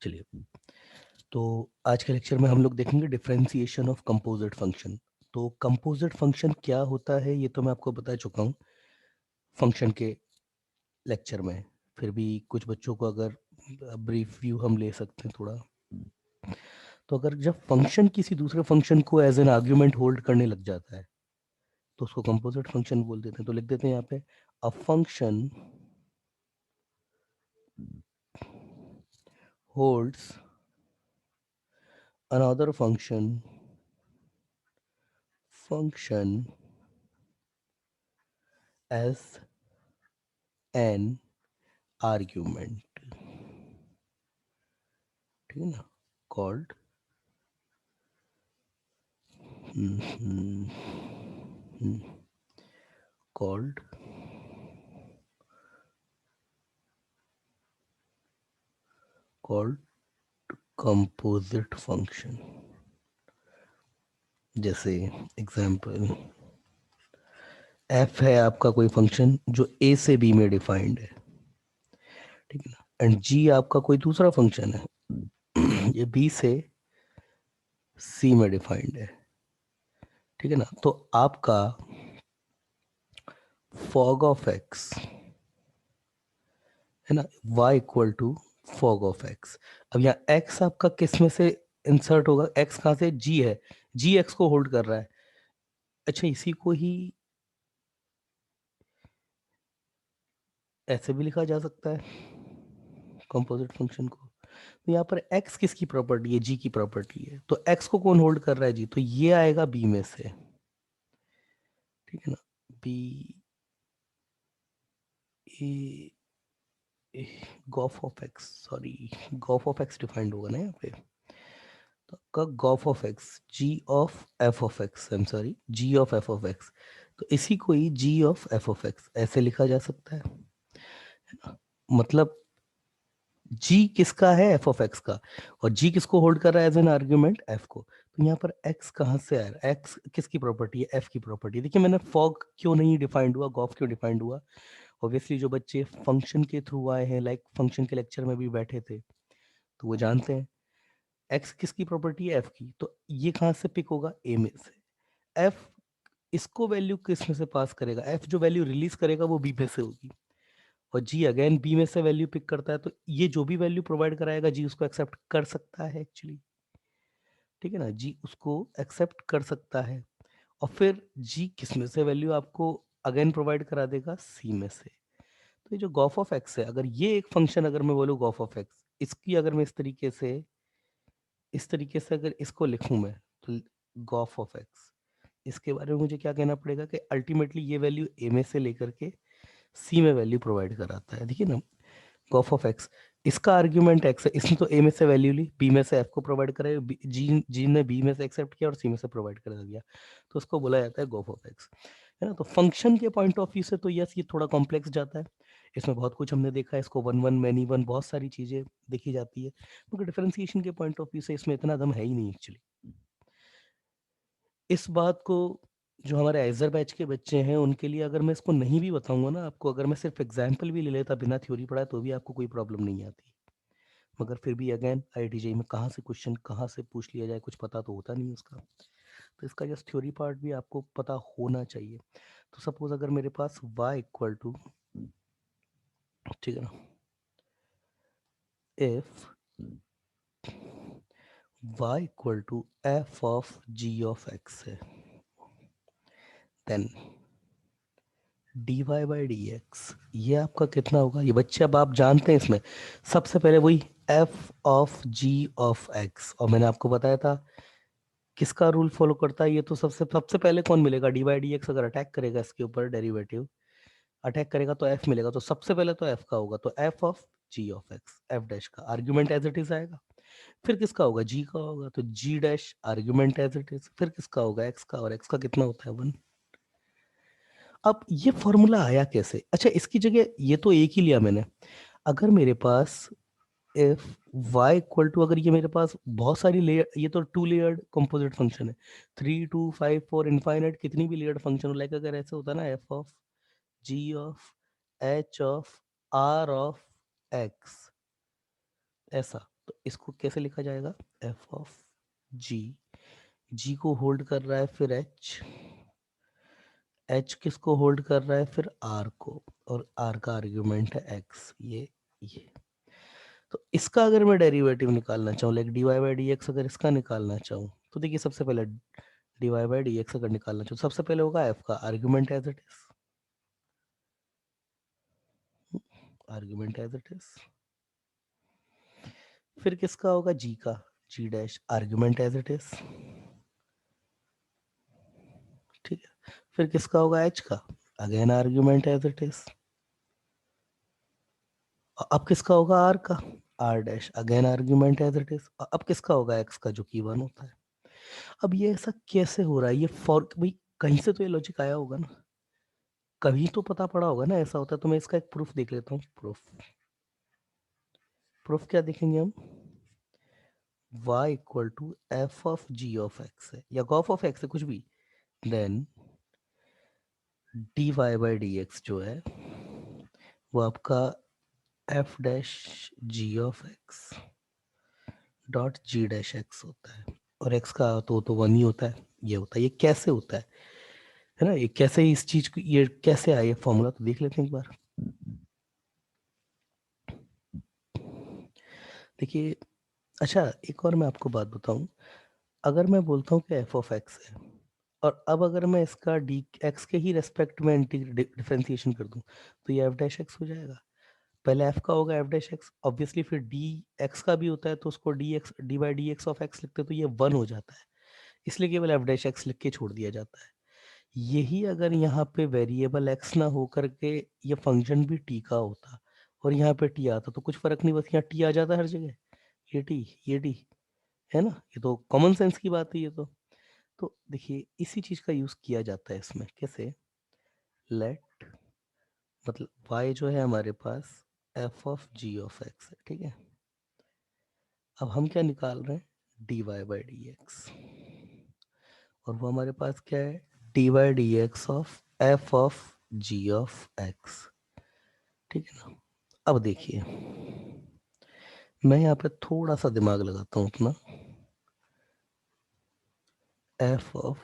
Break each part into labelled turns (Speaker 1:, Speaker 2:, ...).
Speaker 1: चलिए, तो आज के लेक्चर में हम लोग देखेंगे डिफरेंशिएशन ऑफ कंपोजिट फंक्शन। तो कंपोजिट फंक्शन क्या होता है ये तो मैं आपको बता चुका हूँ फंक्शन के लेक्चर में। फिर भी कुछ बच्चों को अगर ब्रीफ व्यू हम ले सकते हैं थोड़ा। तो अगर जब फंक्शन किसी दूसरे फंक्शन को एज एन आर्ग्यूमेंट होल्ड करने लग जाता है तो उसको कंपोजिट फंक्शन बोल देते हैं। तो लिख देते हैं यहाँ पे a function holds another function as an argument, ठीक है ना, called called called composite function। जैसे एग्जाम्पल f है आपका कोई फंक्शन जो a से b में डिफाइंड है, ठीक है ना, एंड g आपका कोई दूसरा फंक्शन है ये b से c में डिफाइंड है, ठीक है ना। तो आपका fog ऑफ x है ना, y equal to fog of x। अब यहाँ x आपका किस में से इंसर्ट होगा, x कहाँ से, g है, g x को होल्ड कर रहा है। अच्छा, इसी को ही ऐसे भी लिखा जा सकता है कंपोजिट फंक्शन को। तो यहाँ पर x किसकी प्रॉपर्टी है, g की प्रॉपर्टी है। तो x को कौन होल्ड कर रहा है, g, तो ये आएगा b में से, ठीक है ना। b A Gauff of x, sorry Gauff of x defined होगा ना यहाँ पे। तो आपका Gauff of x, g of f of x, I am sorry, g of f of x। तो इसी को ही g of f of x ऐसे लिखा जा सकता है ना? मतलब g किसका है, f ऑफ x का, और g किसको होल्ड कर रहा है एज एन आर्ग्यूमेंट, f को। तो यहाँ पर x कहाँ से आया, x किसकी प्रॉपर्टी है, f की प्रॉपर्टी। देखिए मैंने फॉग क्यों नहीं डिफाइंड हुआ, गॉफ क्यों डिफाइंड हुआ। ऑब्वियसली जो बच्चे फंक्शन के थ्रू आए हैं, लाइक फंक्शन के लेक्चर में भी बैठे थे, तो वो जानते हैं x किसकी प्रॉपर्टी है, f की। तो ये कहाँ से पिक होगा, a में से। f इसको वैल्यू किस में से पास करेगा, f जो वैल्यू रिलीज करेगा वो b में से होगी, और g अगेन b में से वैल्यू पिक करता है। तो ये जो भी वैल्यू प्रोवाइड कराएगा g उसको एक्सेप्ट कर सकता है एक्चुअली, ठीक है ना, g उसको एक्सेप्ट कर सकता है। और फिर g किस में से वैल्यू आपको अगेन प्रोवाइड करा देगा, c में से। तो ये जो गॉफ ऑफ x है, अगर ये एक फंक्शन अगर मैं बोलूँ गॉफ ऑफ x, इसकी अगर मैं इस तरीके से अगर इसको लिखूं मैं, तो गॉफ ऑफ एक्स, इसके बारे में मुझे क्या कहना पड़ेगा कि अल्टीमेटली ये वैल्यू ए में से लेकर के सी में वैल्यू प्रोवाइड कराता है। देखिए ना, गॉफ ऑफ एक्स, इसका आर्ग्यूमेंट एक्स है, इसने तो ए में से वैल्यू ली, बी में से एफ को प्रोवाइड कराया, जी जी ने बी में से एक्सेप्ट किया और सी में से प्रोवाइड करा दिया, तो उसको बोला जाता है गॉफ ऑफ एक्स, है ना। तो फंक्शन के पॉइंट ऑफ व्यू से तो यस, ये थोड़ा कॉम्प्लेक्स जाता है, इसमें बहुत कुछ हमने देखा है, इसको वन वन मैनी वन बहुत सारी चीजें देखी जाती है, क्योंकि डिफरेंशिएशन के पॉइंट ऑफ व्यू से इसमें इतना दम है ही नहीं एक्चुअली। इस बात को जो हमारे आइजर बैच के बच्चे हैं उनके लिए अगर मैं इसको नहीं भी बताऊंगा ना आपको, अगर मैं सिर्फ एग्जाम्पल भी ले लेता बिना थ्योरी पढ़ाए, तो भी आपको कोई प्रॉब्लम नहीं आती। मगर फिर भी अगेन आईआईटी में कहाँ से क्वेश्चन कहाँ से पूछ लिया जाए, कुछ पता तो होता नहीं उसका। तो इसका जस्ट थ्योरी पार्ट भी आपको पता होना चाहिए। तो सपोज अगर मेरे पास y इक्वल टू, ठीक है ना, if y equal to f of g of x है, then dy by D x, ये आपका कितना होगा, ये बच्चे अब आप जानते हैं इसमें सबसे पहले वही f of g of x, और मैंने आपको बताया था किसका रूल फॉलो करता है ये, तो सबसे सबसे पहले कौन मिलेगा, डी बाई डी एक्स अगर अटैक करेगा इसके ऊपर डेरिवेटिव अटैक करेगा तो f मिलेगा, तो सबसे पहले तो f का होगा, तो f of g of x, f dash का आर्ग्यूमेंट एज इट इज आएगा। फिर किसका होगा, g का होगा, तो g dash argument as it is, फिर किसका होगा, x का, और x का कितना होता है 1। अब ये फॉर्मूला आया कैसे, अच्छा इसकी जगह ये तो एक ही लिया मैंने, अगर मेरे पास इफ y इक्वल टू, अगर ये मेरे पास बहुत सारी लेयर, ये तो टू लेयर्ड कंपोजिट फंक्शन है, 3 2 5 4 इनफाइनाइट कितनी भी लेयर्ड फंक्शन हो, लाइक अगर ऐसे होता है ना, f of g of h of r of x, ऐसा, तो इसको कैसे लिखा जाएगा, एफ ऑफ जी, जी को होल्ड कर रहा है फिर एच, एच किसको होल्ड कर रहा है फिर आर को, और आर का आर्ग्यूमेंट है एक्स, ये। तो इसका अगर मैं डेरिवेटिव निकालना चाहूँ, like D Y by D X अगर इसका निकालना चाहूँ, तो देखिए सबसे पहले D Y by D X अगर निकालना चाहूँ, सबसे पहले होगा एफ का argument as it is, argument as it is. फिर किसका होगा, जी का, G dash argument as it is, ठीक है। फिर किसका होगा, एच का, again argument as it is. अब किसका होगा, आर का, R dash again argument as it is. अब किसका होगा, एक्स का, जो कि वन होता है। अब ये ऐसा कैसे हो रहा है, ये फॉर भाई कहीं से तो ये लॉजिक आया होगा ना, कभी तो पता पड़ा होगा ना ऐसा होता है। तो मैं इसका एक प्रूफ देख लेता हूँ। प्रूफ क्या देखेंगे हम, y equal to f of ji of x है या गॉफ ऑफ एक्स है, कुछ भी, then d Y by D x जो है वो आपका f dash g of x dot g dash x होता है, और एक्स का तो वन ही होता है, ये होता है। ये कैसे होता है ना, ये कैसे इस चीज को, ये कैसे आया फॉर्मूला, तो देख लेते हैं एक बार। देखिए, अच्छा एक और मैं आपको बात बताऊं, अगर मैं बोलता हूँ कि एफ ऑफ एक्स है, और अब अगर मैं इसका डी एक्स के ही रेस्पेक्ट में डिफरेंशिएशन कर दूं, तो ये एफ डैश एक्स हो जाएगा। पहले एफ का होगा एफ डैश एक्स, ऑब्वियसली फिर डी एक्स का भी होता है, तो उसको D x D by D x of x लिखते हैं, तो ये वन हो जाता है, इसलिए केवल एफ डैश एक्स लिख के छोड़ दिया जाता है। यही अगर यहाँ पे वेरिएबल एक्स ना हो करके ये फंक्शन भी टी का होता, और यहाँ पे टी आता, तो कुछ फर्क नहीं, बस यहाँ टी आ जाता है हर जगह, ये टी, ये टी, है ना, ये तो कॉमन सेंस की बात है ये तो देखिए इसी चीज का यूज किया जाता है इसमें, कैसे, लेट, मतलब y जो है हमारे पास f of g of x है, ठीक है। अब हम क्या निकाल रहे हैं, dy बाई डी एक्स, और वो हमारे पास क्या है, dy by D x of f of g of x, ठीक है ना। अब देखिए मैं यहाँ पे थोड़ा सा दिमाग लगाता हूँ अपना, f of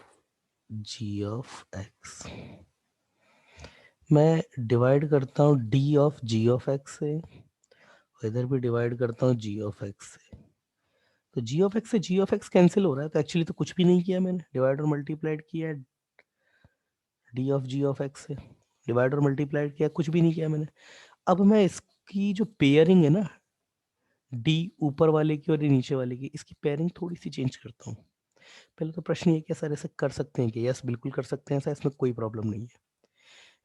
Speaker 1: g of x मैं डिवाइड करता हूँ d of g of x से, और इधर भी डिवाइड करता हूँ g ऑफ x से, तो g ऑफ x से g ऑफ x कैंसिल हो रहा है, तो एक्चुअली तो कुछ भी नहीं किया मैंने, डिवाइड और मल्टीप्लाइड किया है d of g of x से, डिवाइड और मल्टीप्लाइड किया, कुछ भी नहीं किया मैंने। अब मैं इसकी जो पेयरिंग है ना, d ऊपर वाले की और ये नीचे वाले की, इसकी पेयरिंग थोड़ी सी चेंज करता हूँ। पहले तो प्रश्न ये कि सर ऐसे कर सकते हैं कि, यस बिल्कुल कर सकते हैं ऐसा, इसमें कोई प्रॉब्लम नहीं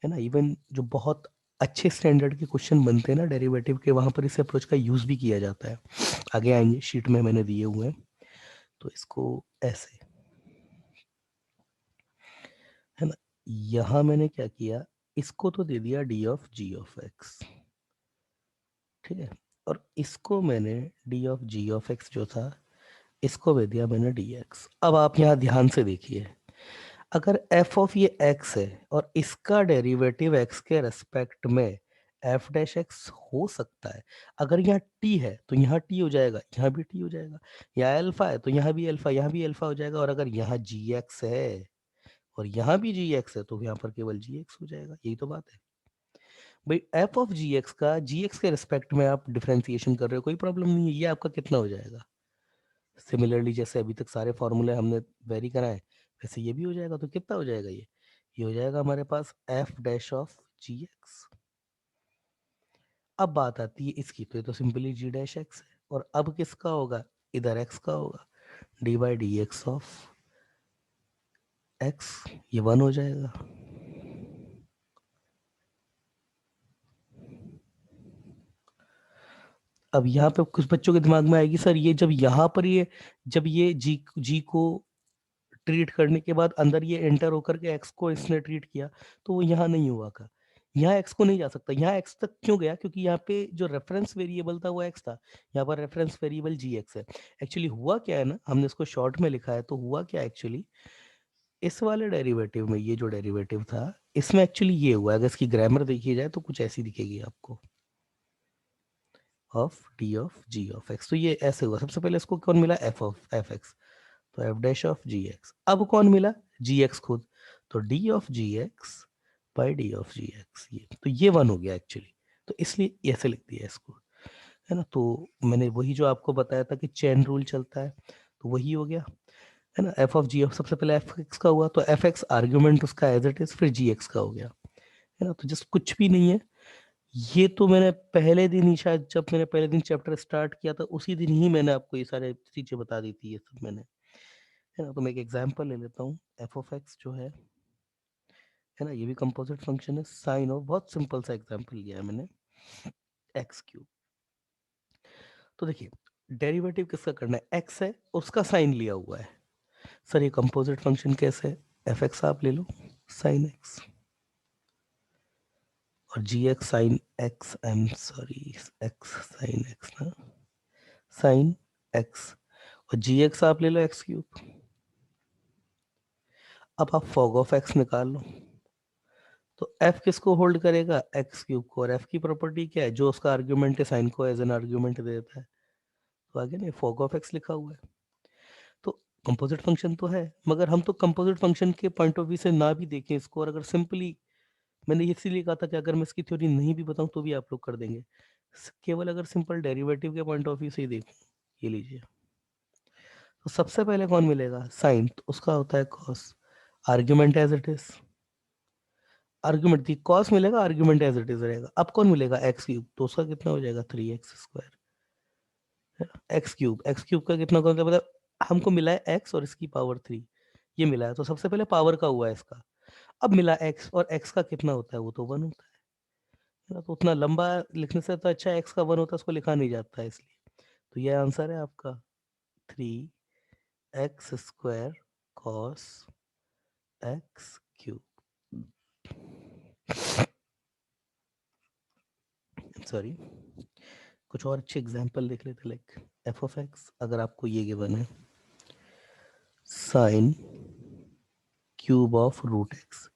Speaker 1: है ना। इवन जो बहुत अच्छे स्टैंडर्ड के क्वेश्चन बनते हैं ना डेरिवेटिव के, वहां पर इस अप्रोच का यूज भी किया जाता है, आगे आएंगे, शीट में मैंने दिए हुए हैं। तो इसको ऐसे, है ना, यहां मैंने क्या किया, इसको तो दे दिया d of ji of x, ठीक है, और इसको मैंने d of ji of x जो था, इसको दे दिया मैंने डी एक्स। अब आप यहाँ ध्यान से देखिए, अगर एफ ऑफ ये एक्स है और इसका डेरिवेटिव एक्स के रेस्पेक्ट में एफ डैश एक्स हो सकता है, अगर यहाँ टी है तो यहाँ टी हो जाएगा, यहाँ भी टी हो जाएगा, यहाँ अल्फा है तो यहाँ भी अल्फा, यहाँ भी अल्फा हो जाएगा, और अगर यहाँ जी एक्स है और यहाँ भी जी एक्स है तो यहाँ पर केवल जी एक्स हो जाएगा, यही तो बात है भाई। एफ ऑफ जी एक्स का जी एक्स के रिस्पेक्ट में आप डिफरेंशिएशन कर रहे हो, कोई प्रॉब्लम नहीं है, ये आपका कितना हो जाएगा, सिमिलरली जैसे अभी तक सारे फॉर्मूले हमने वेरी कराए वैसे ये भी हो जाएगा, तो कितना हो जाएगा ये हो जाएगा हमारे पास F dash of ji x. अब बात आती है इसकी, तो ये तो सिंपली जी डैश एक्स है, और अब किसका होगा, इधर एक्स का होगा, D by D x of x, ये वन हो जाएगा। अब यहाँ पे कुछ बच्चों के दिमाग में आएगी, सर ये जब यहाँ पर ये, जब ये जी जी को ट्रीट करने के बाद अंदर ये एंटर होकर के एक्स को इसने ट्रीट किया, तो वो यहाँ नहीं हुआ का, यहाँ एक्स को नहीं जा सकता, यहाँ एक्स तक क्यों गया, क्योंकि यहाँ पे जो रेफरेंस वेरिएबल था वो एक्स था, यहाँ पर रेफरेंस वेरिएबल जी एक्स है। एक्चुअली हुआ क्या है ना, हमने इसको शॉर्ट में लिखा है, तो हुआ क्या एक्चुअली, इस वाले डेरिवेटिव में ये जो डेरिवेटिव था, इसमें एक्चुअली ये हुआ, अगर इसकी ग्रामर देखी जाए तो कुछ ऐसी दिखेगी आपको, of d of ji of x. तो ये ऐसे हुआ, सबसे पहले इसको कौन मिला, एफ ऑफ एफ एक्स, तो f dash of ji x. अब कौन मिला, जी एक्स खुद, तो d of ji x by d of ji x, ये तो ये वन हो गया एक्चुअली, तो इसलिए ऐसे लिख दिया इसको, है ना। तो मैंने वही जो आपको बताया था कि चेन रूल चलता है, तो वही हो गया, है ना। एफ ऑफ जी ऑफ, सबसे पहले एफ एक्स का हुआ, तो एफ एक्स आर्ग्यूमेंट उसका एज इट इज, फिर जी एक्स का हो गया, है ना। तो जस्ट कुछ भी नहीं है, ये तो मैंने पहले दिन ही, शायद जब मैंने पहले दिन चैप्टर स्टार्ट किया था उसी दिन ही मैंने आपको ये सारे चीजें बता दी थी, ये सब मैंने, है ना। तो मैं एक एग्जांपल ले लेता हूँ, एफ ऑफ एक्स जो है ना, ये भी कंपोजिट फंक्शन है, साइन ऑफ, बहुत सिंपल सा एग्जांपल लिया है मैंने, एक्स क्यूब। तो देखिए डेरिवेटिव किसका करना है, एक्स है उसका साइन लिया हुआ है। सर ये कंपोजिट फंक्शन कैसे है, एफ एक्स आप ले लो साइन एक्स, और G X sine X, I am sorry, X sine X ना, साइन एक्स, और जी एक्स आप ले लो एक्स क्यूब। अब आप फॉग ऑफ एक्स निकाल लो, तो एफ किसको होल्ड करेगा, एक्स क्यूब को, और एफ की प्रॉपर्टी क्या है, जो उसका आर्ग्यूमेंट है साइन को एज एन आर्ग्यूमेंट देता है, तो आगे नहीं फॉग ऑफ एक्स लिखा हुआ है। तो कंपोजिट फंक्शन तो है, मगर हम तो कंपोजिट फंक्शन के पॉइंट ऑफ व्यू से ना भी देखें इसको, और अगर सिंपली, मैंने इसीलिए कहा था कि अगर मैं इसकी थ्योरी नहीं भी बताऊं तो भी आप लोग कर देंगे, केवल अगर सिंपल डेरिवेटिव के पॉइंट ऑफ व्यू से ही देखूं, ये लीजिए, तो सबसे पहले कौन मिलेगा, साइन, तो उसका होता है cos, argument as it is, आर्ग्यूमेंट थी कॉस मिलेगा, आर्ग्यूमेंट एज इट इज रहेगा। अब कौन मिलेगा, एक्स क्यूब, तो उसका कितना हो जाएगा, 3x², एक्स क्यूब का कितना होगा, मतलब हमको मिला है एक्स और इसकी पावर 3, ये मिला है, तो सबसे पहले पावर का हुआ है इसका। अब मिला एक्स, और एक्स का कितना होता है, वो तो 1 होता है ना। तो उतना लंबा लिखने से तो अच्छा एक्स का 1 होता है, उसको लिखा नहीं जाता है, इसलिए तो ये आंसर है आपका 3x² cos x cube. Sorry, कुछ और अच्छे एग्जाम्पल देख लेते, लाइक एफ ऑफ एक्स, अगर आपको ये गिवन है sine cube of root x,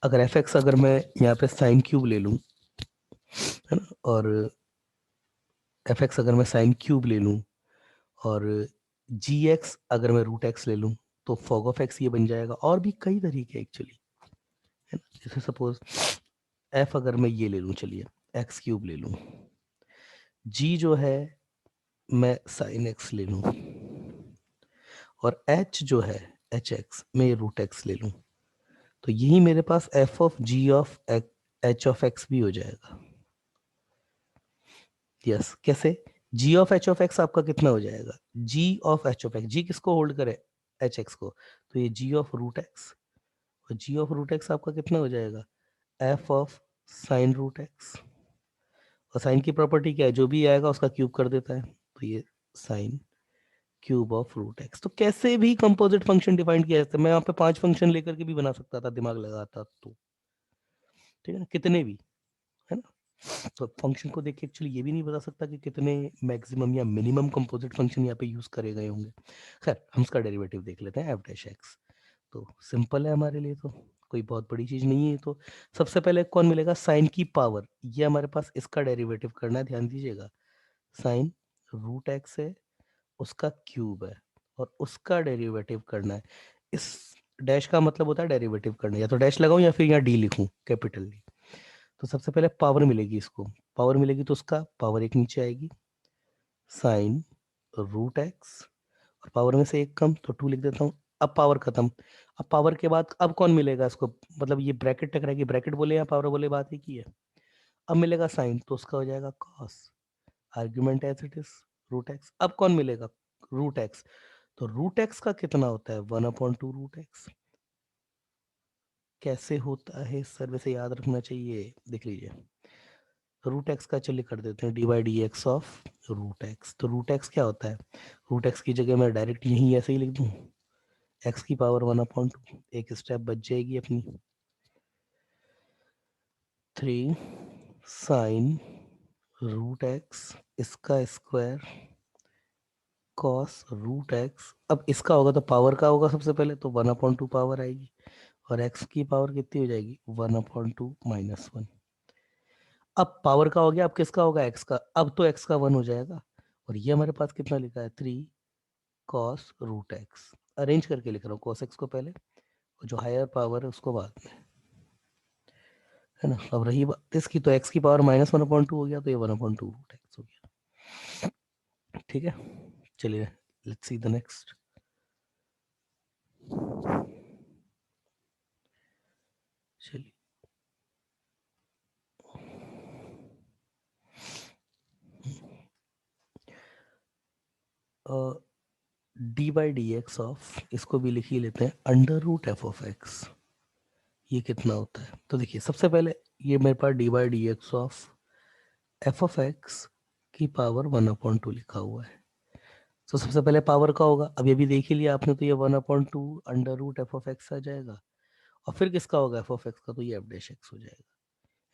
Speaker 1: अगर एफ एक्स, अगर मैं यहाँ पे साइन क्यूब ले लूँ, है ना, और एफ एक्स अगर मैं साइन क्यूब ले लूँ, और जी एक्स अगर मैं रूट एक्स ले लूँ, तो फॉग ऑफ एक्स ये बन जाएगा। और भी कई तरीके एक्चुअली, है ना, जैसे सपोज एफ अगर मैं ये ले लूँ, चलिए एक्स क्यूब ले लूँ, जी जो है मैं साइन एक्स ले लूँ, और एच जो है एच एक्स मैं ये रूट एक्स ले लूँ, तो यही मेरे पास F of ji of H of X भी हो जाएगा। यस, कैसे, G of H of X आपका कितना हो जाएगा, G of H of X, G किसको होल्ड करे, एच एक्स को, तो ये जी ऑफ रूट एक्स, और जी ऑफ रूट एक्स आपका कितना हो जाएगा, F of sine root x, और साइन की प्रॉपर्टी क्या है, जो भी आएगा उसका क्यूब कर देता है, तो ये sine cube of root x. तो कैसे भी कंपोजिट फंक्शन डिफाइन किया जाता है, मैं यहाँ पे 5 फंक्शन लेकर के भी बना सकता था, दिमाग लगाता तो, ठीक है ना, कितने भी, है ना। तो फंक्शन को देख के एक्चुअली ये भी नहीं बता सकता कि कितने मैक्सिमम या मिनिमम कंपोजिट फंक्शन यहाँ पे यूज करे गए होंगे। खैर हम इसका डेरिवेटिव देख लेते हैं, एफ डैश एक्स, तो सिंपल है हमारे लिए, तो कोई बहुत बड़ी चीज नहीं है। तो सबसे पहले कौन मिलेगा, साइन की पावर, ये हमारे पास इसका डेरिवेटिव करना है, ध्यान दीजिएगा, साइन रूट एक्स है, उसका क्यूब है, और उसका डेरिवेटिव करना है। इस डैश का मतलब होता है डेरिवेटिव करना, या तो डैश लगाऊं या फिर यहाँ डी लिखूं, कैपिटल डी। तो सबसे पहले पावर मिलेगी, इसको पावर मिलेगी तो उसका पावर एक नीचे आएगी, साइन रूट एक्स, और पावर में से एक कम तो 2 लिख देता हूँ। अब पावर खत्म, अब पावर के बाद अब कौन मिलेगा इसको, मतलब ये ब्रैकेट टकराएगी, ब्रैकेट बोले या पावर बोले, बात ही की है। अब मिलेगा साइन, तो उसका हो जाएगा cos, argument as it is root x. अब कौन मिलेगा, रूट एक्स, तो रूट एक्स का कितना होता है, 1/2 रूट एक्स। कैसे होता है सर, वैसे याद रखना चाहिए, देख लीजिए, रूट एक्स का चलिए कर देते हैं d by D x of root x. तो रूट एक्स क्या होता है, रूट एक्स की जगह मैं डायरेक्ट यहीं ऐसे ही लिख दूं, एक्स की पावर 1/2, एक स्टेप बच जाएगी अपनी, 3 साइन रूट एक्स इसका स्क्वायर कॉस रूट एक्स। अब इसका होगा तो पावर का होगा सबसे पहले, तो 1/2 पावर आएगी, और एक्स की पावर कितनी हो जाएगी, 1/2 -1। अब पावर का हो गया, अब किसका होगा, एक्स का। अब तो एक्स का 1 हो जाएगा, और ये हमारे पास कितना लिखा है, 3 cos रूट एक्स। अरेंज करके लिख रहा हूँ, cos एक्स को पहले और जो हायर पावर है उसको बाद में, है ना। अब रही बात इसकी, तो एक्स की पावर -1/2 हो गया, तो ये 1/2 रूट एक्स हो गया। ठीक है, चलिए लेट्स सी द नेक्स्ट। चलिए d by D x of, इसको भी लिख ही लेते हैं, under root F of x. ये कितना होता है, तो देखिए सबसे पहले ये मेरे पास D by D x of F of x की पावर 1/2 लिखा हुआ है। तो सबसे पहले पावर का होगा, अब ये भी देख ही लिया आपने, तो ये 1/2 under root F of X आ जाएगा। और फिर किसका होगा, एफ ऑफ एक्स का, तो ये एफ डैश एक्स हो जाएगा,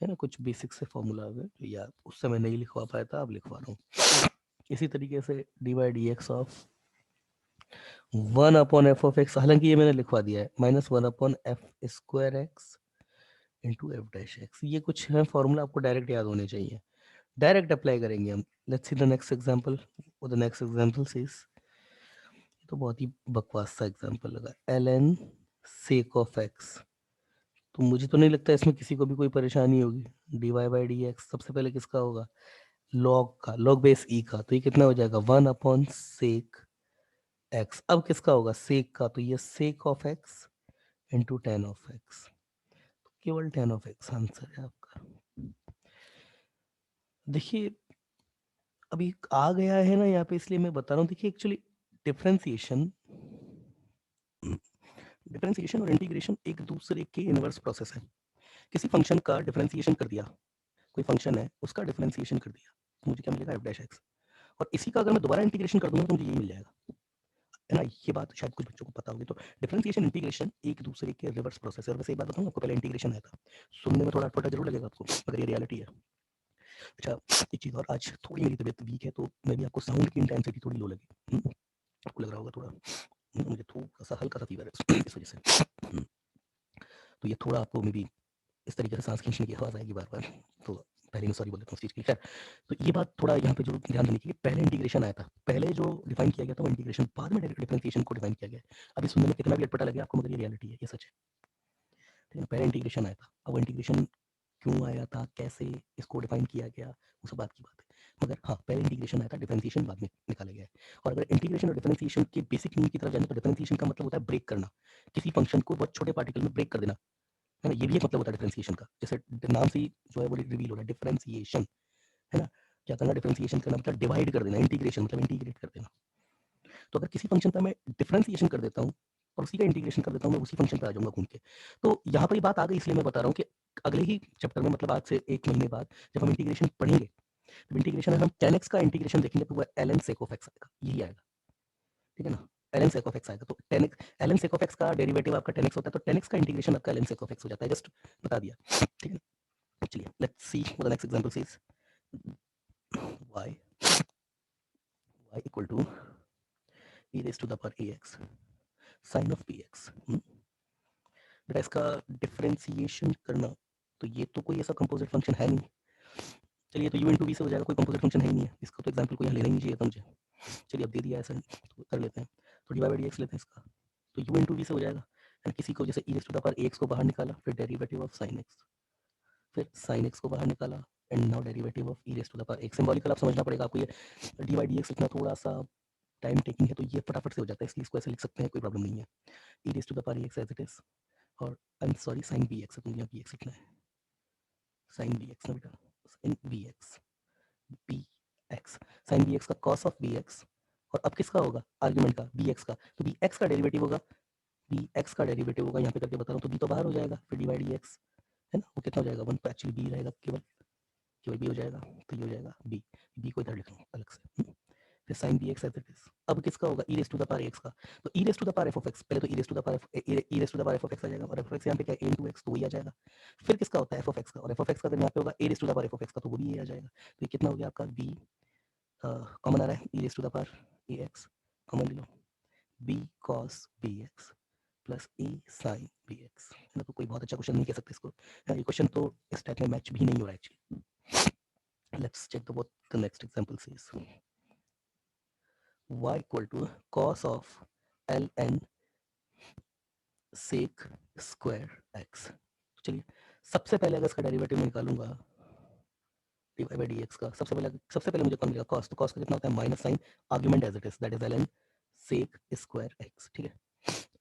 Speaker 1: है ना। कुछ बेसिक से फॉर्मूला है जो याद उस समय नहीं लिखवा पाया था, अब लिखवा रहा हूँ। इसी तरीके से D by D x of 1/f(x), हालांकि ये मैंने लिखवा दिया है, -1/f² into f dash x. ये कुछ है फॉर्मूला, आपको डायरेक्ट याद होने चाहिए, डायरेक्ट अप्लाई करेंगे हम। Let's see the next example. The next example is, तो बहुत ही बकवास सा एग्जांपल लगा, ln sec ऑफ x। तो मुझे तो नहीं लगता इसमें किसी को भी कोई परेशानी होगी। dy बाई डी एक्स सबसे पहले किसका होगा, log का, log बेस e का, तो ये कितना हो जाएगा 1/sec x। अब किसका होगा, sec का, तो ये sec of x into tan of x, केवल tan ऑफ x आंसर है आपका। देखिए अभी आ गया है ना यहाँ पे, इसलिए मैं बता रहा हूँ। देखिए एक्चुअली डिफरेंशिएशन डिफरेंशिएशन और इंटीग्रेशन एक दूसरे के इनवर्स प्रोसेस है। किसी फंक्शन का डिफरेंशिएशन कर दिया, कोई फंक्शन है उसका डिफरेंशिएशन कर दिया, तो मुझे क्या मिलेगा, एफ डैश एक्स। और इसी का अगर मैं दोबारा इंटीग्रेशन कर दूंगा तो मुझे यही मिल जाएगा, है ना। ये बात शायद कुछ बच्चों को पता होगी। तो डिफरेंशिएशन इंटीग्रेशन एक दूसरे के रिवर्स प्रोसेस है। और वैसे एक बात बताऊँ आपको, पहले इंटीग्रेशन आया था, सुनने में थोड़ा अटपटा जरूर लगेगा आपको, मगर ये रियलिटी है। अच्छा, एक चीज़ और, आज थोड़ी मेरी तबीयत वीक है, तो मे भी आपको साउंड की इंटेंसिटी थोड़ी लो लगे, आपको लग रहा होगा थोड़ा, मुझे थोड़ा सा हल्का सा फीवर है इस वजह से। तो ये थोड़ा आपको मे बी इस तरीके से सांस खींचने की आवाज़ आएगी बार बार, तो पहले मैं सॉरी बोल देता हूँ उस चीज़ की। खैर, तो ये बात थोड़ा यहाँ पे जरूर ध्यान देने की, पहले इंटीग्रेशन आया था, पहले जो डिफाइन किया गया था वो इंटीग्रेशन, बाद में डिफरेंशिएशन को डिफाइन किया गया है। अभी सुनने में कितना भी अटपटा लगे आपको, मगर ये रियलिटी है, ये सच है, ठीक है। पहले इंटीग्रेशन आया था, अब वो इंटीग्रेशन क्यों आया था, कैसे इसको डिफाइन किया गया, वो सब बात की बात है। मगर हाँ, पहले इंटीग्रेशन आया था, डिफरेंशिएशन बाद में निकाला गया है। और अगर इंटीग्रेशन और डिफरेंशिएशन के बेसिक मीनिंग की तरफ जाए तो डिफरेंशिएशन का मतलब होता है ब्रेक करना, किसी फंक्शन को बहुत छोटे पार्टिकल में ब्रेक कर देना, है ना। ये भी एक मतलब होता है डिफरेंशिएशन का, जैसे नाम से ही जो है वो रिवील हो रहा है, डिफरेंशिएशन, है ना। क्या करना, डिफरेंशिएशन करना मतलब डिवाइड कर देना, इंटीग्रेशन मतलब इंटीग्रेट कर देना। तो अगर किसी फंक्शन का मैं डिफरेंशिएशन कर देता हूँ और उसी का इंटीग्रेशन कर देता हूँ, मैं उसी फंक्शन पे आ जाऊंगा घूम के। तो यहाँ पर ये बात आ गई, इसलिए मैं बता रहा हूँ कि अगले ही चैप्टर में, मतलब आज से 1 महीने बाद जब हम इंटीग्रेशन पढ़ेंगे, तो इंटीग्रेशन में हम tan x का इंटीग्रेशन देखेंगे, तो वो ln sec of x आएगा, यही आएगा, ठीक है ना। ln sec of x आएगा, तो tan x, ln sec of x का डेरिवेटिव आपका tan x होता है, तो tan x का इंटीग्रेशन आपका ln sec of x हो जाता है, जस्ट बता दिया, ठीक है। चलिए let's see what the next example says, y equal to e raised to the power ax sin of bx। बेटा इसका डिफरेंशिएशन करना, तो ये तो कोई ऐसा कंपोजिट फंक्शन है नहीं। चलिए, तो u इंटू वी से हो जाएगा, कोई कंपोजिट फंक्शन है ही नहीं है, इसका तो एग्जांपल को यहाँ लेना ही नहीं चाहिए था मुझे। चलिए अब दे दिया ऐसा, तो कर लेते हैं, तो डी बाई डी एक्स लेते हैं इसका, तो u इंटू वी से हो जाएगा। एंड किसी को जैसे e raise to the power ax को बाहर निकाला, फिर डेरिवेटिव ऑफ sin x, फिर sin x को बाहर निकाला, and now derivative of e raise to the power x। Symbolical आप समझना पड़ेगा आपको, ये डी बाई डी एक्स लिखना थोड़ा सा टाइम टेकिंग है, तो ये फटाफट से हो जाता है, इसलिए इसको ऐसे लिख सकते हैं, कोई प्रॉब्लम नहीं है। e raise to the power ax as it is, और I am sorry sin bx है, तो मुझे bx लिखना है, sin bx ना बेटा, sin bx, bx, sin bx का cos ऑफ bx, और अब किसका होगा आर्गुमेंट का, bx का, तो bx का डेरिवेटिव होगा, bx का डेरिवेटिव होगा, यहाँ पे करके बता रहा हूँ, तो b तो बाहर हो जाएगा, फिर डिवाइड dx, है ना, वो कितना हो जाएगा 1, तो एक्चुअली b रहेगा, केवल केवल b हो जाएगा, तो ये हो जाएगा b को इधर लिख लूँ अलग से, फिर sin bx as it is. अब किसका होगा e raise to the power x का, तो e raise to the power f of x, पहले तो e raise to the power e raise to the power f of x आ जाएगा, और f ऑफ x यहाँ पे क्या है a into x, तो वही आ जाएगा। फिर किसका होता है f ऑफ x का, और f ऑफ x का अगर यहाँ पे होगा a raise to the power f of x का, तो वो भी ये आ जाएगा। तो ये कितना हो गया आपका b, कॉमन आ रहा है, e raise to the power ax common ले लो, b cos bx plus a sin bx, है ना। तो कोई बहुत अच्छा क्वेश्चन नहीं कह सकते इसको, ये क्वेश्चन तो इस टाइप में मैच भी नहीं हो रहा है actually. Let's check the next example says y equal to cos of ln sec square x। चलिए सबसे पहले अगर इसका डेरिवेटिव मैं निकालूंगा dy by dx का, सबसे पहले मुझे कौन मिलेगा cos, तो cos का कितना होता है minus sine argument as it is that is ln sec square x। ठीक है,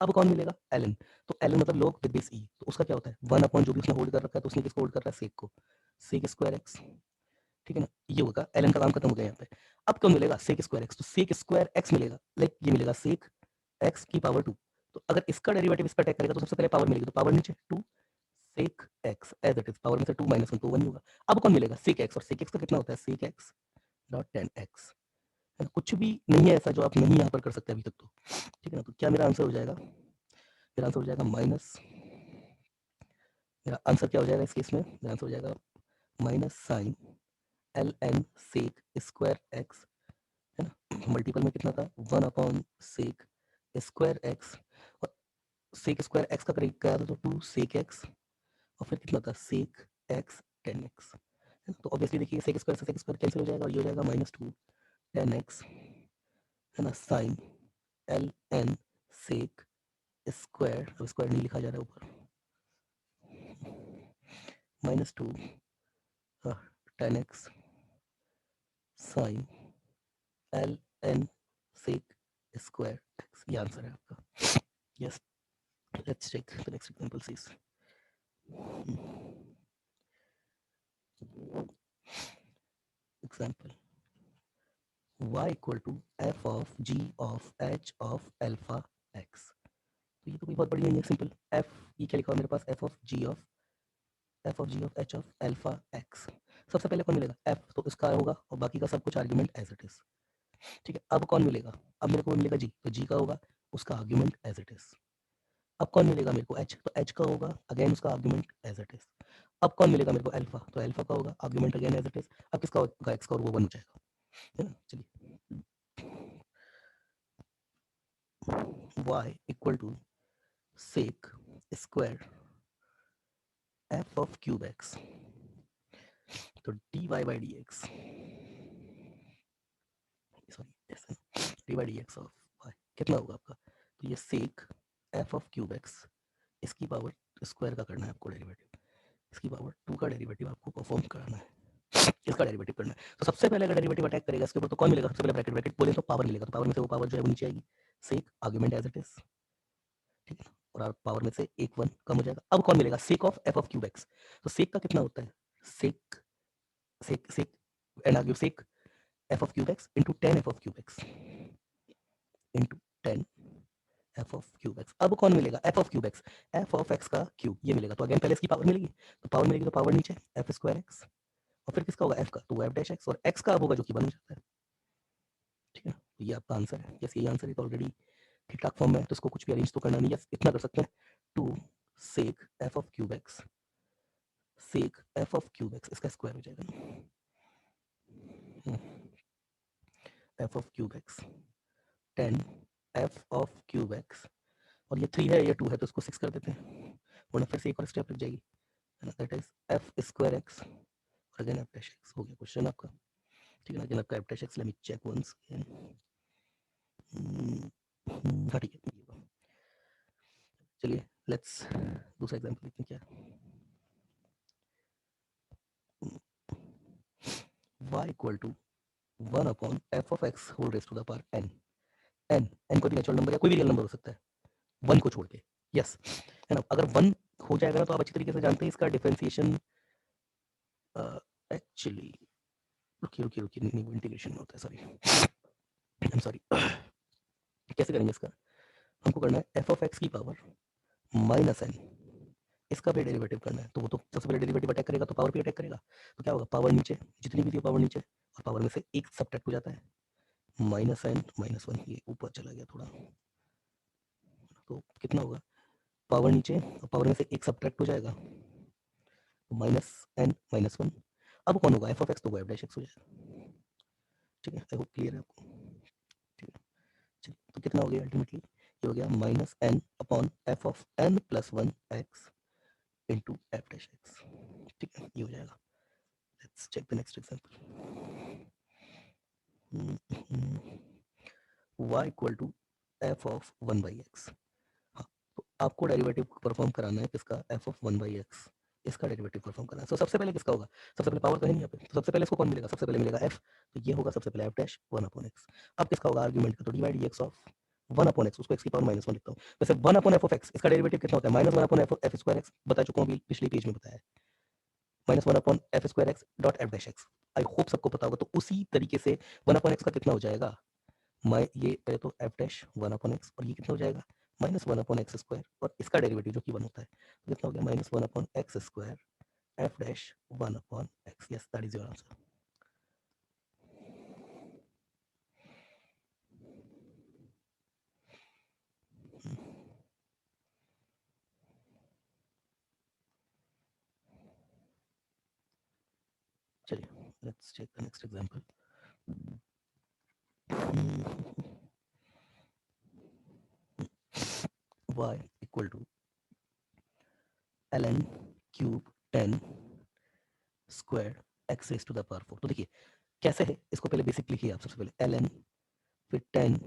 Speaker 1: अब कौन मिलेगा ln, तो ln मतलब log विद बेस e, तो उसका क्या होता है 1 अपॉन जो भी उसने होल्ड कर रखा है, तो उसने किसको होल्ड कर रहा है sec को, sec स्क्वायर x। ठीक है ना, ये होगा ln का काम खत्म हो गया यहाँ पे। अब कौन मिलेगा sec स्क्वायर x, तो sec स्क्वायर x मिलेगा, लाइक ये मिलेगा sec x की पावर 2। तो अगर इसका डेरिवेटिव इस पर अटैक करेगा तो सबसे पहले पावर मिलेगी, तो पावर नीचे 2 sec x as it is, power में से 2 माइनस 1 तो 1 ही होगा। अब कौन मिलेगा sec x, और sec x का कितना होता है sec x डॉट 10x। कुछ भी नहीं है ऐसा जो आप नहीं यहाँ पर कर सकते अभी तक तो। ठीक है ना, तो क्या मेरा आंसर हो जाएगा, मेरा आंसर हो जाएगा माइनस, मेरा आंसर क्या हो जाएगा इस केस में, मेरा आंसर हो जाएगा minus sine L n sec square x, है ना, मल्टीपल में कितना था 1 अपॉन सेक स्क्वायर एक्स, और सेक स्क्वायर एक्स का करेक्ट क्या था, तो 2 सेक एक्स, और फिर कितना था सेक एक्स 10x। तो ऑब्वियसली देखिए सेक स्क्वायर से सेक स्क्वायर कैंसिल हो जाएगा, और ये हो जाएगा माइनस 2 10x, है ना, sine L n sec square, अब स्क्वायर नहीं लिखा जा रहा है ऊपर, minus 2 10x sine L n sec square x, ये आंसर है आपका। Yes, let's check the next example sees. Example y equal to f of g of h of alpha x। तो ये तो कोई बहुत बड़ी नहीं है, सिंपल f, ये क्या लिखा हुआ मेरे पास f of g of h of alpha x। सबसे पहले कौन मिलेगा f, तो इसका होगा, और बाकी का सब कुछ आर्ग्यूमेंट एज इट इज। ठीक है, अब कौन मिलेगा, अब मेरे को मिलेगा g, तो g का होगा उसका आर्ग्यूमेंट एज इट इज। अब कौन मिलेगा मेरे को h, तो h का होगा अगेन उसका आर्ग्यूमेंट एज इट इज। अब कौन मिलेगा मेरे को अल्फा, तो अल्फा का होगा argument again as it is. अब किसका होगा x का, और वो 1 हो जाएगा, है ना। चलिए y equal to sec square f of cube x, तो dy बाई dx, सॉरी ऐसे dy by dx of y कितना होगा आपका, तो ये sec f of cube x, इसकी पावर स्क्वायर का करना है आपको डेरिवेटिव, इसकी पावर 2 का डेरिवेटिव आपको परफॉर्म कराना है, इसका डेरिवेटिव करना है। तो सबसे पहले अगर डेरिवेटिव अटैक करेगा इसके ऊपर तो कौन मिलेगा, सबसे पहले ब्रैकेट ब्रैकेट बोले तो पावर मिलेगा, तो पावर में से वो पावर जो है वो नीचे आएगी, सेक आर्गुमेंट एज इट इज। ठीक है, और पावर में से एक 1 कम हो जाएगा। अब कौन मिलेगा sec of F of cube X, तो सेक का कितना होता है sec sec sec and argue sec F of cube X into 10 F of cube X into 10 F of cube X. अब कौन मिलेगा F of cube X, F of X का cube ये मिलेगा, तो अगेन पहले इसकी पावर मिलेगी, तो पावर मिलेगी तो पावर नीचे एफ स्क्वायर एक्स, और फिर किसका होगा एफ का, तो वो एफ डैश एक्स, और एक्स का अब होगा जो कि बन जाता है। ठीक है, तो ये आपका आंसर है। यस, ये आंसर है, तो ऑलरेडी ठीक ठाक फॉर्म में है, तो इसको कुछ भी अरेंज तो करना नहीं है, इतना कर सकते हैं 2 sec F of cube X, sec F of cube X इसका स्क्वायर हो जाएगा F of cube X 10 F of cube X, और ये 3 है ये 2 है तो इसको 6 कर देते हैं, वरना फिर से एक और स्टेप लग जाएगी, है ना, that is f square x, और अगेन एफ डैश एक्स। हो गया क्वेश्चन आपका। ठीक है ना, अगेन आपका f dash x, let me check once again. हाँ ठीक है, चलिए लेट्स दूसरा एग्जांपल देखते हैं क्या है। y equal to 1 upon f of x whole raise to the power n, n कोई भी नेचुरल नंबर या कोई भी रियल नंबर हो सकता है 1 को छोड़ के। यस, है ना, अगर 1 हो जाएगा ना तो आप अच्छी तरीके से जानते हैं इसका डिफरेंशिएशन, एक्चुअली रुकिए रुकिए रुकिए, नहीं वो इंटीग्रेशन में होता है, सॉरी आई एम सॉरी। कैसे करेंगे इसका, हमको करना है एफ ऑफ एक्स की पावर माइनस एन, इसका भी डेरिवेटिव करना है, तो वो तो सबसे पहले डेरिवेटिव अटैक करेगा तो पावर पे अटैक करेगा, तो क्या होगा पावर नीचे जितनी भी थी पावर नीचे, और पावर में से एक सब्ट्रैक्ट हो जाता है, माइनस एन माइनस 1, ये ऊपर चला गया थोड़ा, तो कितना होगा पावर नीचे और पावर में से एक सब्ट्रैक्ट हो जाएगा, माइनस एन माइनस 1। अब कौन होगा एफ ऑफ एक्स, तो वो एफ डैश एक्स हो जाएगा। ठीक है, आई होप क्लियर है आपको। ठीक है, चलिए तो कितना हो गया अल्टीमेटली, ये हो गया minus n upon f of n plus 1 x into f dash x. ठीक है, ये हो जाएगा। Let's check the next example. y equal to f of 1/x। हाँ, तो आपको डेरिवेटिव परफॉर्म कराना है किसका, f ऑफ 1/x, इसका डेरिवेटिव परफॉर्म करना है। तो सबसे पहले किसका होगा, सबसे पहले पावर तो है नहीं यहाँ पे, तो सबसे पहले इसको कौन मिलेगा, सबसे पहले मिलेगा f, तो ये होगा सबसे पहले f डैश 1/x। अब किसका होगा आर्ग्यूमेंट का, तो डिवाइड dx ऑफ 1/x, उसको x की पावर -1 लिखता हूँ। वैसे 1/f ऑफ x, इसका डेरिवेटिव कितना होता है, -1/f of f square x, बता चुका हूँ अभी पिछले पेज में बताया है, -1/f square x dot f dash x। I hope सबको पता होगा। तो उसी तरीके से 1/x का कितना हो जाएगा, ये पहले तो f डैश 1/x, और ये कितना हो जाएगा -1/x स्क्वायर, और इसका डेरिवेटिव जो कि 1 होता है, तो कितना हो गया -1/x square f dash 1/x। Yes, that is your answer. चलिए let's check the next example. y equal to ln cube 10 square x raise to the power 4। तो देखिए कैसे है, इसको पहले बेसिक लिखिए आप। सबसे पहले ln, फिर 10,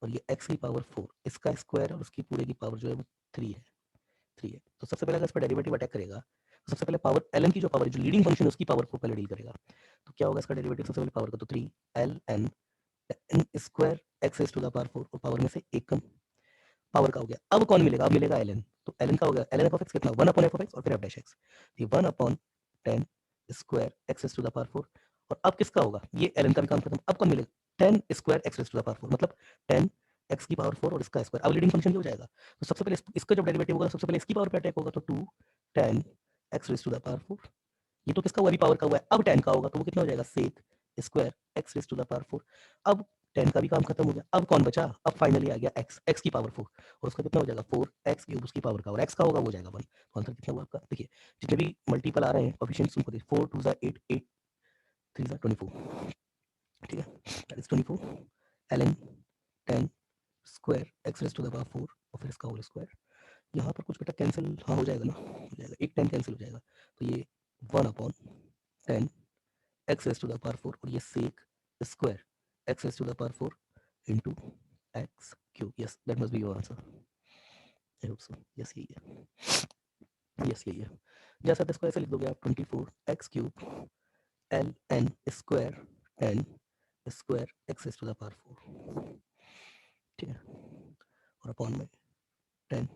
Speaker 1: और ये x की पावर 4, इसका स्क्वायर और उसकी पूरे की पावर जो है वो 3 है, 3 है। तो सबसे पहले अगर इस पर डेरिवेटिव अटैक करेगा, तो सबसे पहले पावर ln की जो पावर है, जो लीडिंग फंक्शन है उसकी पावर को पहले डील करेगा। तो क्या होगा इसका डेरिवेटिव, सबसे पहले पावर का तो 3 ln n square x raise to the power 4, और पावर में से एक कम, पावर का हो गया। अब कौन मिलेगा, अब मिलेगा ln, तो ln का हो गया ln f कितना, 1/f और फिर f डैश x, ये 1/10 square x raise to the power 4। और अब किसका होगा, ये ln का भी काम खत्म। अब कौन मिलेगा, 10 square x raise to the power 4, मतलब 10 x की पावर 4 और इसका स्क्वायर। अब लीडिंग फंक्शन ये हो जाएगा, तो सबसे पहले इसका जब डेरिवेटिव होगा सबसे पहले इसकी पावर पे अटैक होगा, तो 2 10 x raise to the power 4। ये तो किसका हुआ, अभी पावर का हुआ है। अब 10 का होगा, तो वो कितना हो जाएगा, sec square x raise to the power 4। अब 10 का भी काम खत्म हो गया। अब कौन बचा, अब फाइनली आ गया x की पावर 4, और उसका कितना हो जाएगा 4x क्यूब, उसकी पावर का, और x का होगा वो जाएगा 1। तो आंसर कितना हुआ आपका, देखिए जितने भी मल्टीपल आ रहे हैं कोफिशिएंट्स उनको देखिए, 4 2 8 8 3 24, ठीक है, that is 24 ln 10 square x raise to the power 4, और फिर इसका होल स्क्वायर। यहाँ पर कुछ बेटा कैंसिल, हाँ हो जाएगा ना, हो जाएगा, एक 10 कैंसिल हो जाएगा, तो ये 1/10 x raise to the power 4, और ये sec square x raise to the power 4 into x cube। yes, that must be your answer. I hope so. yes, यही है, yes यही है। जैसा इसको ऐसे लिख दोगे आप, 24 x cube l n square 10 square x raise to the power 4, ठीक है, और अपॉन में 10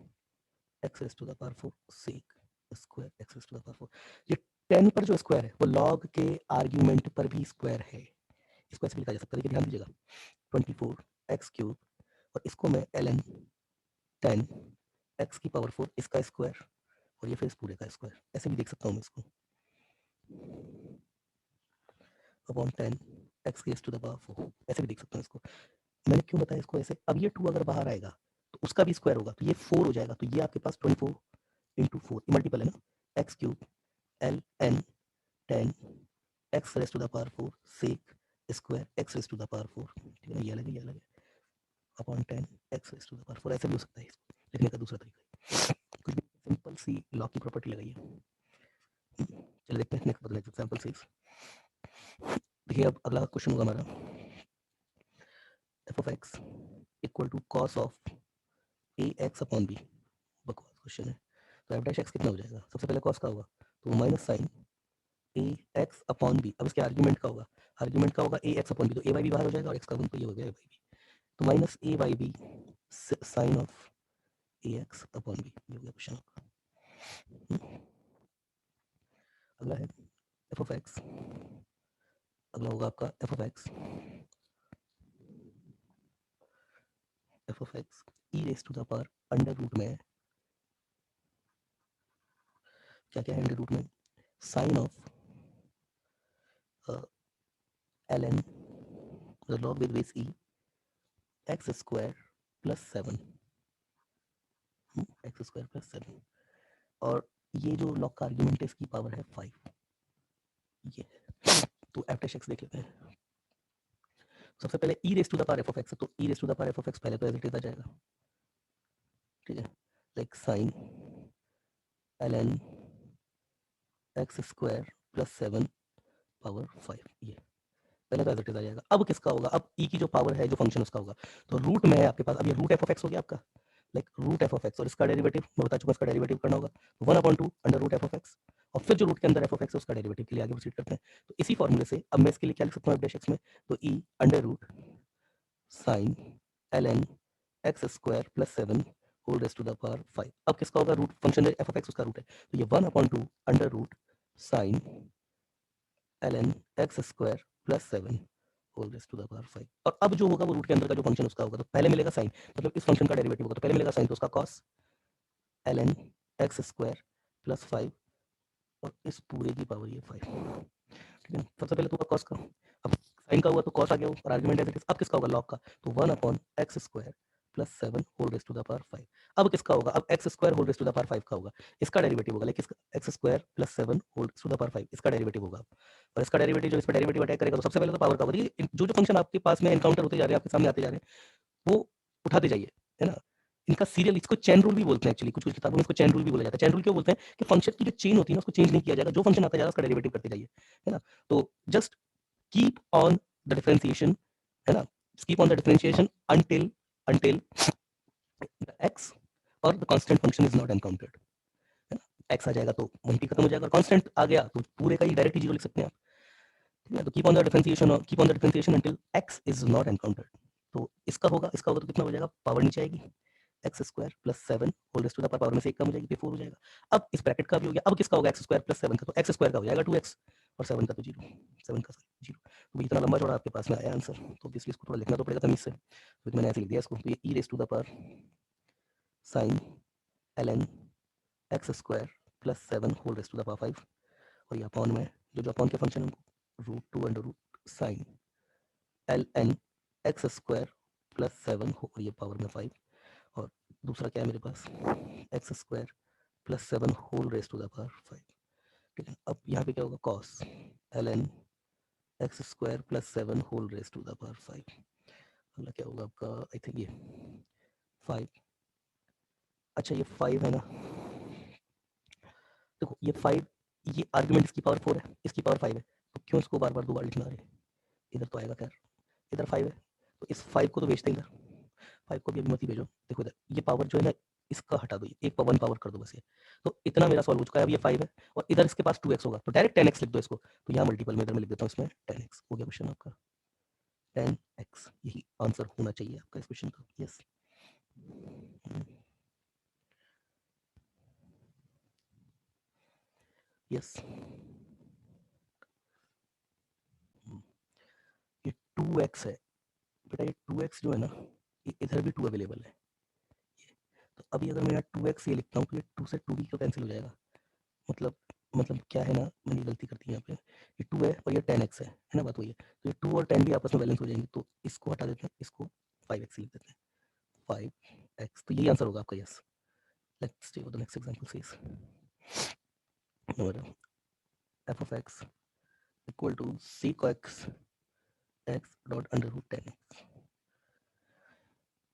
Speaker 1: x raise to the power 4 sec square x raise to the power 4। ये 10 पर जो स्क्वायर है वो लॉग के आर्ग्यूमेंट पर भी स्क्वायर है, इसको ऐसे लिखा जा सकता है। ध्यान दीजिएगा, 24 x क्यूब, और इसको मैं ln 10 x की पावर 4 इसका स्क्वायर, और ये फिर इस पूरे का स्क्वायर, ऐसे भी देख सकता हूँ मैं इसको, upon 10 x raise to the power 4, ऐसे भी देख सकता हूँ इसको। मैंने क्यों बताया इसको ऐसे, अब ये 2 अगर बाहर आएगा तो उसका भी स्क्वायर होगा, तो ये 4 हो जाएगा, तो ये आपके पास 24 इंटू 4 मल्टीपल है ना, x cube l n 10 x raise to the power 4 sec square x raise to the power 4, ठीक है ना, ये अलग है, ये अलग है, upon 10 x raise to the power 4। ऐसे भी हो सकता है, इसको लिखने का दूसरा तरीका है, कुछ भी सिंपल सी लॉ की प्रॉपर्टी लगाइए। चलिए देखते हैं नेक्स्ट एग्जांपल 6। देखिए अब अगला क्वेश्चन होगा हमारा, f of x equal to cos of a x upon b. बकवास क्वेश्चन है। तो एफ डैश एक्स कितना हो जाएगा, सबसे पहले कॉस का होगा, तो माइनस साइन ए एक्स अपॉन बी। अब इसके आर्ग्यूमेंट का होगा, आर्ग्यूमेंट का होगा ए एक्स अपॉन बी, तो ए बाई बी बाहर हो जाएगा, और एक्स का 1, तो ये हो गया ए बाई बी, तो minus a by b sine of a x upon b, ये हो गया क्वेश्चन आपका। अगला है एफ ऑफ एक्स, अगला होगा आपका f of x, F of x e raise to the power under root में क्या क्या है, अंडर रूट में sine of l n log with base e x square plus 7, x square plus 7, और ये जो लॉग का आर्ग्यूमेंट है इसकी पावर है 5, ये है। तो एफ डैश एक्स देख लेते हैं। सबसे पहले E raise to the power F of x, तो E raise to the power F of x पहले तो एज इट इज आ जाएगा, ठीक है, like sine L N x square plus 7 power 5, ये पहले तो एज इट इज आ जाएगा। अब किसका होगा, अब ई की जो पावर है जो फंक्शन उसका होगा, तो रूट में है आपके पास, अब ये रूट एफ ऑफ एक्स हो गया आपका, like root F of x, और इसका डेरिवेटिव मैं बता चुका, इसका डेरिवेटिव करना होगा 1/2 under root F of x, और फिर जो रूट के अंदर एफ ऑफ एक्स है उसका डेरिवेटिव के लिए आगे प्रोसीड करते हैं। तो इसी फॉर्मूले से अब मैं इसके लिए क्या लिख सकता हूँ एफ डैश एक्स में, तो e under root sine L N x square plus 7 whole raise to the power 5। अब किसका होगा, root function f of x उसका रूट है, तो ये 1/2 under root sine L N x square plus 7 whole raise to the power 5। और अब जो होगा वो रूट के अंदर का जो फंक्शन उसका होगा, तो पहले मिलेगा साइन, मतलब इस फंक्शन का डेरिवेटिव होगा, तो पहले मिलेगा साइन, तो उसका cos L N x square plus 5, और इस पूरे की पावर ये 5, ठीक है। सबसे पहले तो होगा कॉस का, अब साइन का हुआ तो कॉस आ गया, और आर्गुमेंट एज इट इज। अब किसका होगा, लॉग का, तो 1/x square plus 7 whole raise to the power 5। अब किसका होगा, अब x square whole raise to the power 5 का होगा, इसका डेरिवेटिव होगा, लाइक इसका x square plus 7 whole raise to the power 5 इसका डेरिवेटिव होगा। और इसका डेरिवेटिव जो इस पर डेरिवेटिव अटैक करेगा, तो सबसे पहले तो पावर का होगा, जो जो फंक्शन आपके पास में एनकाउंटर होते जा रहे हैं, आपके सामने आते जा रहे हैं, वो उठाते जाइए, है ना। इनका सीरियल, इसको चेन रूल भी बोलते हैं एक्चुअली, कुछ कुछ किताबों में इसको चेन रूल भी बोला जाता है। चेन रूल क्यों बोलते हैं कि फंक्शन की जो चेन होती है ना उसको चेंज नहीं किया जाएगा, जो फंक्शन आता जाएगा उसका डेरिवेटिव करते जाइए, है ना। तो just keep on the differentiation, है ना, keep on the differentiation until the x और the constant function is not encountered, है ना। x आ जाएगा तो वहीं पे खत्म हो जाएगा, और कांस्टेंट आ गया तो पूरे का ही डायरेक्ट जीरो लिख सकते हैं आप, ठीक है। तो keep on the differentiation until x is not encountered. तो इसका होगा तो कितना हो जाएगा, पावर नीचे आएगी, x square plus 7 whole raise to the power में से एक कम हो जाएगी, 4 हो जाएगा। अब इस ब्रैकेट का भी हो गया, अब किसका होगा, एक्स स्क्वायर प्लस 7 का, तो एक्स स्क्वायर का हो जाएगा 2x, और 7 का तो 0, 7 का 0। तो इतना लंबा चौड़ा आपके पास में आया आंसर, तो ऑब्वियसली इसको थोड़ा लिखना तो पड़ेगा तमीज से, तो मैंने ऐसे लिख दिया इसको, तो ये E raise to the power sine L N x square plus 7 whole raise to the power 5, और ये अपॉन में जो जो अपॉन के फंक्शन है root 2 under root sine L N x square plus 7 और ये पावर में 5, और दूसरा क्या है मेरे पास, X square plus 7 whole raise to the power 5, ठीक है। अब यहाँ पे क्या होगा, cos L N x square plus 7 whole raise to the power 5। अगला क्या होगा आपका, आई थिंक ये 5, अच्छा ये 5 है ना, देखो ये 5, ये आर्ग्यूमेंट इसकी पावर 4 है, इसकी पावर 5 है, तो क्यों इसको बार बार 2 बार लिखना है, इधर तो आएगा, खैर इधर 5 है, तो इस 5 को तो भेजते हैं इधर, 5 को भी अभी मत ही भेजो, देखो इधर ये पावर जो है ना इसका हटा दो, एक वन पावर कर दो बस ये, तो इतना मेरा सॉल्व हो चुका है। अब ये 5 है और इधर इसके पास 2x होगा, तो डायरेक्ट 10x लिख दो इसको, तो यहाँ मल्टीपल में इधर मैं लिख देता हूँ इसमें 10x, हो गया क्वेश्चन आपका 10x, यही आंसर होना चाहिए आपका इस क्वेश्चन का, यस। यस, ये 2x है बेटा, ये 2x जो है ना, ये इधर भी 2 अवेलेबल है, तो अभी अगर मैं यहाँ 2x ये लिखता हूँ तो ये 2 से 2 भी तो कैंसिल हो जाएगा, मतलब मतलब क्या है ना, मैंने गलती कर दी यहाँ पे, ये 2 है और ये 10x है ना, बात वही है, तो ये 2 और 10 भी आपस में बैलेंस हो जाएंगे, तो इसको हटा देते हैं, इसको 5x लिख देते हैं, 5x, तो यही आंसर होगा आपका, yes. Let's take the next example says f of x equal to sec x x dot under root 10x,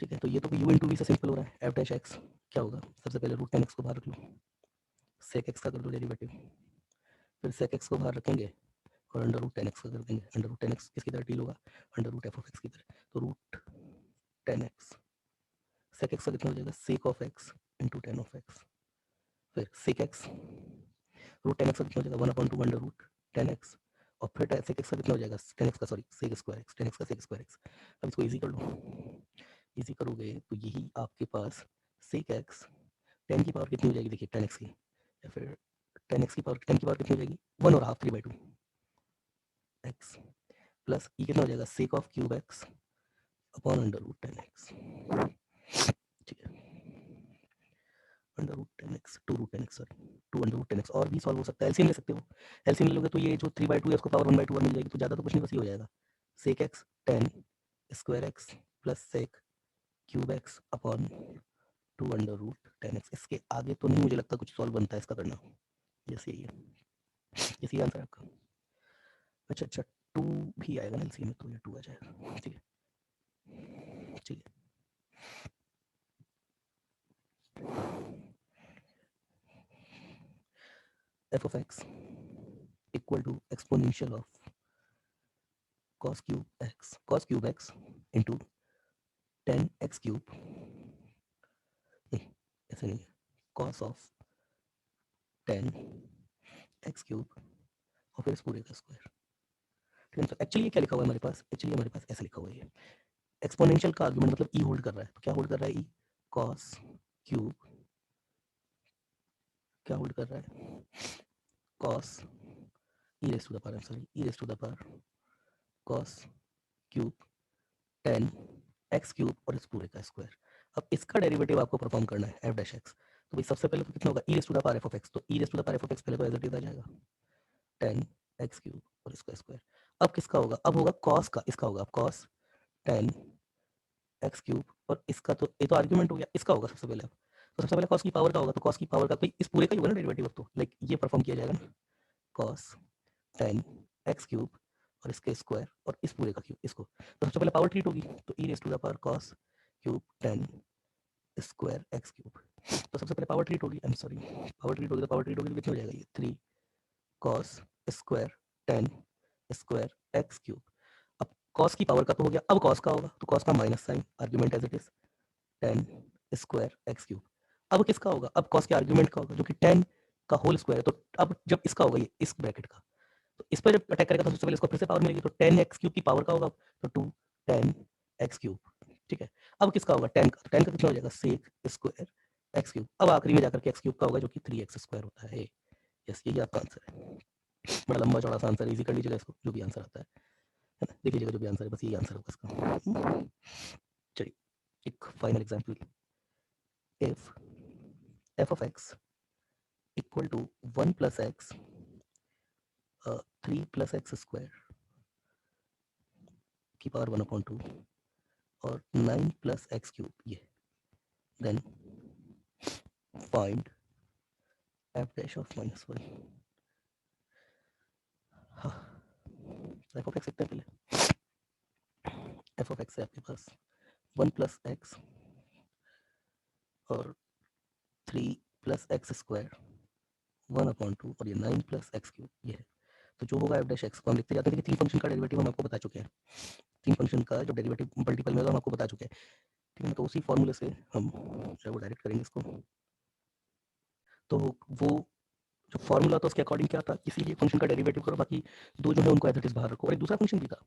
Speaker 1: ठीक है। तो ये तो u इंटू वी से सिंपल हो रहा है, f डैश x क्या होगा, सबसे पहले रूट 10x को बाहर रख लो, sec x का कर दो डेरिवेटिव, फिर sec x को बाहर रखेंगे और अंडर रूट 10x का कर देंगे, अंडर रूट 10x किसकी तरह डील होगा, under root F of x की तरह, तो रूट 10x, sec x का कितना हो जाएगा, sec of x into 10 of x, फिर sec x रूट 10x का कितना हो जाएगा 1/2 अंडर रूट 10x, और फिर sec x का कितना हो जाएगा 10x का, sorry sec square x, 10x का sec स्क्वायर x। अब इसको इजी कर लो, इजी करोगे तो यही आपके पास sec x 10 की पावर कितनी हो जाएगी, देखिए 10x की, या फिर 10x की पावर 10 की पावर कितनी हो जाएगी 1/2 3/2 x, प्लस ये कितना हो जाएगा sec of cube x upon under root 10x, ठीक है, under root 10x two root 10x, sorry two under root 10x, और भी सॉल्व हो सकता है, एलसीएम ले सकते हो, एलसीएम ले लोगे तो ये जो 3/2 है उसको पावर 1/2 मिल जाएगी, तो ज़्यादा तो कुछ नहीं, बस ये हो जाएगा sec x 10 square x plus sec cube x upon 2 under root 10x। इसके आगे तो नहीं मुझे लगता कुछ सॉल्व बनता है इसका करना, यस यही है, यस ये आंसर है आपका। अच्छा अच्छा, 2 भी आएगा ना एलसीएम में, तो ये 2 आ जाएगा, ठीक है, ठीक है। f of x equal to exponential of cos cube x into 10x cube, नहीं ऐसे नहीं, cos ऑफ 10x क्यूब और फिर इस पूरे का स्क्वायर। ठीक है, तो एक्चुअली ये क्या लिखा हुआ है हमारे पास, एक्चुअली हमारे पास ऐसा लिखा हुआ है, एक्सपोनेंशियल का आर्गुमेंट मतलब ई होल्ड कर रहा है, तो क्या होल्ड कर रहा है, ई cos क्यूब, क्या होल्ड कर रहा है, cos e raise to the power, sorry e raise to the power cos cube 10 x cube और इस पूरे का स्क्वायर। अब इसका डेरिवेटिव आपको परफॉर्म करना है एफ डैश एक्स, तो भाई सबसे पहले तो कितना होगा, E raise to the power F of x, तो ई raise to the power F of x पहले तो एज इट इज आ जाएगा 10 एक्स क्यूब और इसका स्क्वायर। अब किसका होगा, अब होगा cos का, इसका होगा cos 10 एक्स क्यूब और इसका तो ये तो आर्ग्यूमेंट हो गया, इसका होगा सबसे पहले। तो सबसे पहले cos की पावर का होगा, तो cos की पावर का भाई इस पूरे का ही होगा ना डेरिवेटिव, अब तो लाइक ये परफॉर्म किया जाएगा ना, cos 10 एक्स क्यूब और इसके स्क्वायर और इस पूरे का क्यूब, इसको तो सबसे पहले पावर ट्रीट होगी, तो ई raise to the power cos cube 10 square x cube, तो सबसे पहले पावर ट्रीट होगी, I am sorry power treat होगी, तो पावर ट्रीट होगी तो कितना हो जाएगा ये 3 cos square 10 square x cube. अब cos की पावर का तो हो गया, अब cos का होगा, तो cos का minus sine, argument as it is 10 square x cube. अब किसका होगा, अब cos के आर्ग्यूमेंट का होगा जो कि 10 का होल स्क्वायर है, तो अब जब इसका होगा ये इस ब्रैकेट का, तो इस पर जब अटैक करेगा तो सबसे पहले इसको फिर से पावर मिलेगी, तो 10 एक्स क्यूब की पावर का होगा, तो 2 10 एक्स क्यूब। ठीक है, अब किसका होगा 10 का, तो 10 का कितना हो जाएगा सेक स्क्वायर एक्स क्यूब। अब आखिरी में जाकर के एक्स क्यूब का होगा जो कि 3 एक्स स्क्वायर होता है। यस, यही आपका आंसर है, बड़ा लंबा चौड़ा सा आंसर, इजी कर लीजिएगा इसको, जो भी आंसर आता है ना, देख लीजिएगा जो भी आंसर है, बस यही आंसर होगा इसका। चलिए एक final example, if f of x equal to 1 plus x 3 plus x square की पावर 1/2 और 9 प्लस एक्स क्यूब, ये then find f dash of -1। हाँ, एफ ऑफ एक्स लिखते हैं पहले, एफ ऑफ एक्स है आपके पास 1 प्लस एक्स और 3 प्लस एक्स स्क्वायर 1/2 और ये 9 प्लस एक्स क्यूब, ये है। तो जो होगा एफ डैश एक्स को हम लिखते जाते हैं कि तीन फंक्शन का डेरिवेटिव हम आपको बता चुके हैं, तीन फंक्शन का जो डेरिवेटिव मल्टीपल में होगा हम आपको बता चुके हैं। ठीक है, तो उसी फॉर्मूले से हम जो है वो डायरेक्ट करेंगे इसको। तो वो जो फॉर्मूला था उसके अकॉर्डिंग क्या था, किसी एक फंक्शन का डेरिवेटिव करो, बाकी दो जो है उनको एज इट इज बाहर रखो, और एक दूसरा फंक्शन भी था,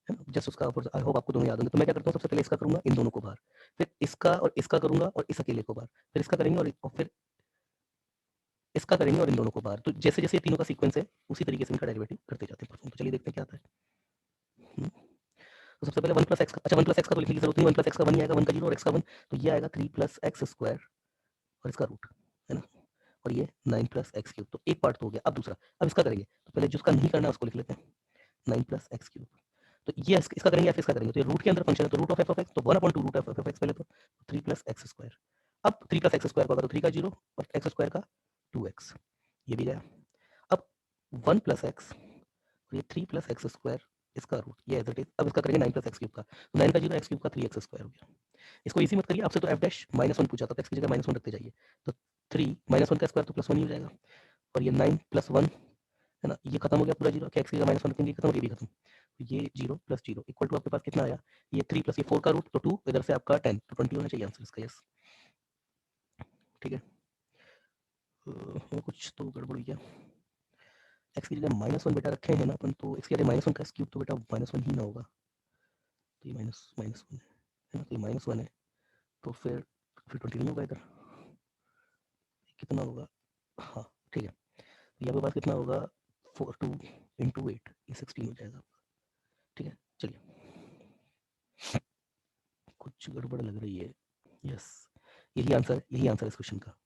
Speaker 1: है ना, जस्ट उसका आई होप आपको दोनों याद होंगे। तो मैं क्या करता हूँ, सबसे पहले इसका करूंगा, इन दोनों को बाहर, फिर इसका और इसका करूंगा और इस अकेले को बाहर, फिर इसका करेंगे और फिर इसका करेंगे और इन दोनों को बाहर। तो जैसे जैसे तीनों का सीक्वेंस है उसी तरीके से इनका डेरिवेटिव करते जाते हैं। तो चलिए देखते हैं क्या आता है। तो सबसे पहले 1 प्लस एक्स का, अच्छा 1 प्लस एक्स का तो लिखने की जरूरत नहीं, 1 प्लस एक्स का 1 ही आएगा, 1 का 0 और एक्स का 1, तो ये आएगा 3 प्लस एक्स स्क्वायर और इसका रूट, है ना, और ये 9 प्लस एक्स क्यूब। तो एक पार्ट तो हो गया, अब दूसरा, अब इसका करेंगे, तो पहले जिसका नहीं करना है उसको लिख लेते हैं 9 प्लस एक्स क्यूब। तो ये इसका करेंगे या फिर इसका करेंगे, तो ये रूट के अंदर फंक्शन है, तो root of F of x, तो 1/2 root of F of x पहले तो 3 प्लस एक्स स्क्वायर। अब 3 प्लस एक्स स्क्वायर का होगा तो 3 का 0 और एक्स स्क्वायर का 2x, ये भी गया। अब 1 प्लस एक्स और ये 3 प्लस एक्स स्क्वायर, इसका रूट, ये एज इट इज। अब इसका करेंगे 9 प्लस एक्स क्यूब का, तो 9 का 0 एक्स क्यूब का 3 एक्स स्क्वायर हो गया। इसको इसी मत करिए, आपसे तो एफ डैश -1 पूछा था, तो एक्स की जगह -1 रखते जाइए, तो 3 -1 का स्क्वायर तो +1 ही हो जाएगा, और ये 9 + 1, है ना, ये खत्म हो गया पूरा 0, क्या एक्स की जगह -1 रखेंगे खत्म, और ये भी खत्म, तो ये 0 + 0 इक्वल टू आपके पास कितना आया, ये 3 + ये 4 का रूट, तो 2, इधर से आपका 10, तो 20 होना चाहिए आंसर इसका। यस, ठीक है। कुछ तो गड़बड़ हुई क्या, एक्स की जगह -1 बेटा रखे हैं ना अपन, तो एक्स की जगह -1 का क्यूब तो बेटा -1 ही ना होगा, तो ये -1 है ना, तो ये -1 है, तो फिर 20 नहीं होगा इधर, कितना होगा, हाँ ठीक है, तो यहाँ पे पास कितना होगा, 4 2 × 8, ये 16 हो जाएगा। ठीक है, चलिए कुछ गड़बड़ लग रही है। यस, यही आंसर है इस क्वेश्चन का।